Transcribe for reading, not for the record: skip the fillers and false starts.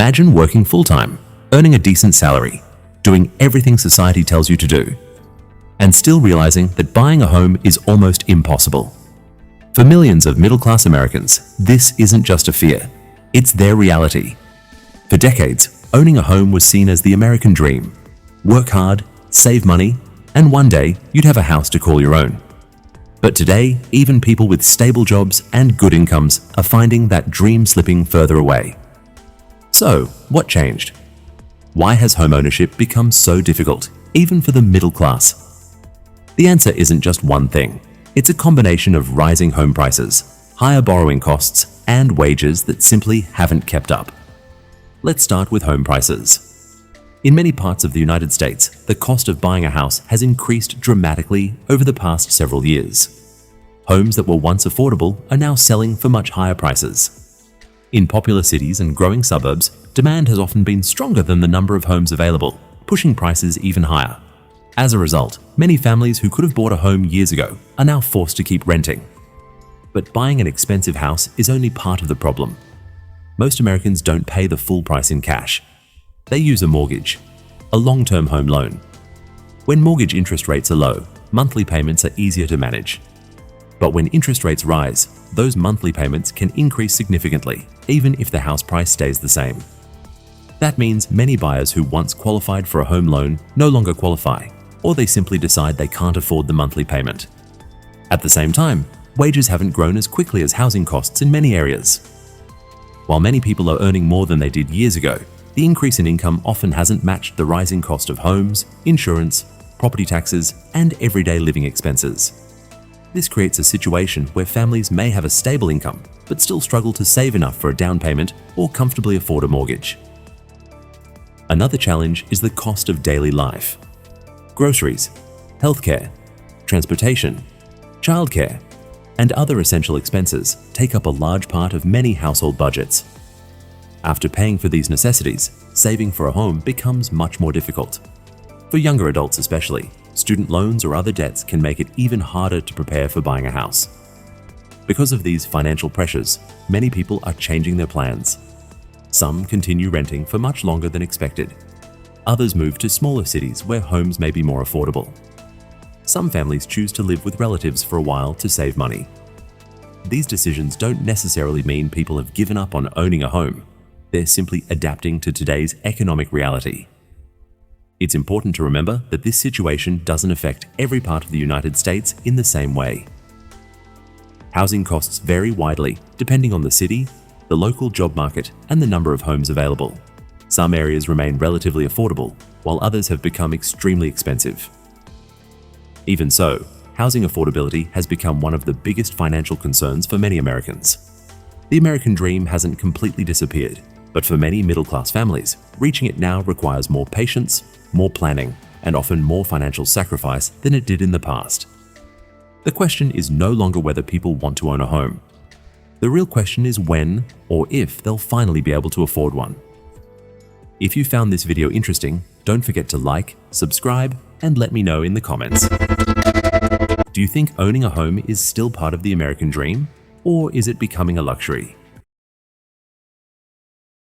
Imagine working full-time, earning a decent salary, doing everything society tells you to do, and still realizing that buying a home is almost impossible. For millions of middle-class Americans, this isn't just a fear, it's their reality. For decades, owning a home was seen as the American dream. Work hard, save money, and one day you'd have a house to call your own. But today, even people with stable jobs and good incomes are finding that dream slipping further away. So, what changed? Why has homeownership become so difficult, even for the middle class? The answer isn't just one thing. It's a combination of rising home prices, higher borrowing costs, and wages that simply haven't kept up. Let's start with home prices. In many parts of the United States, the cost of buying a house has increased dramatically over the past several years. Homes that were once affordable are now selling for much higher prices. In popular cities and growing suburbs, demand has often been stronger than the number of homes available, pushing prices even higher. As a result, many families who could have bought a home years ago are now forced to keep renting. But buying an expensive house is only part of the problem. Most Americans don't pay the full price in cash. They use a mortgage, a long-term home loan. When mortgage interest rates are low, monthly payments are easier to manage. But when interest rates rise, those monthly payments can increase significantly, even if the house price stays the same. That means many buyers who once qualified for a home loan no longer qualify, or they simply decide they can't afford the monthly payment. At the same time, wages haven't grown as quickly as housing costs in many areas. While many people are earning more than they did years ago, the increase in income often hasn't matched the rising cost of homes, insurance, property taxes, and everyday living expenses. This creates a situation where families may have a stable income, but still struggle to save enough for a down payment or comfortably afford a mortgage. Another challenge is the cost of daily life. Groceries, healthcare, transportation, childcare, and other essential expenses take up a large part of many household budgets. After paying for these necessities, saving for a home becomes much more difficult. For younger adults especially, student loans or other debts can make it even harder to prepare for buying a house. Because of these financial pressures, many people are changing their plans. Some continue renting for much longer than expected. Others move to smaller cities where homes may be more affordable. Some families choose to live with relatives for a while to save money. These decisions don't necessarily mean people have given up on owning a home. They're simply adapting to today's economic reality. It's important to remember that this situation doesn't affect every part of the United States in the same way. Housing costs vary widely depending on the city, the local job market, and the number of homes available. Some areas remain relatively affordable, while others have become extremely expensive. Even so, housing affordability has become one of the biggest financial concerns for many Americans. The American dream hasn't completely disappeared, but for many middle-class families, reaching it now requires more patience, more planning, and often more financial sacrifice than it did in the past. The question is no longer whether people want to own a home. The real question is when or if they'll finally be able to afford one. If you found this video interesting, don't forget to like, subscribe, and let me know in the comments. Do you think owning a home is still part of the American dream, or is it becoming a luxury?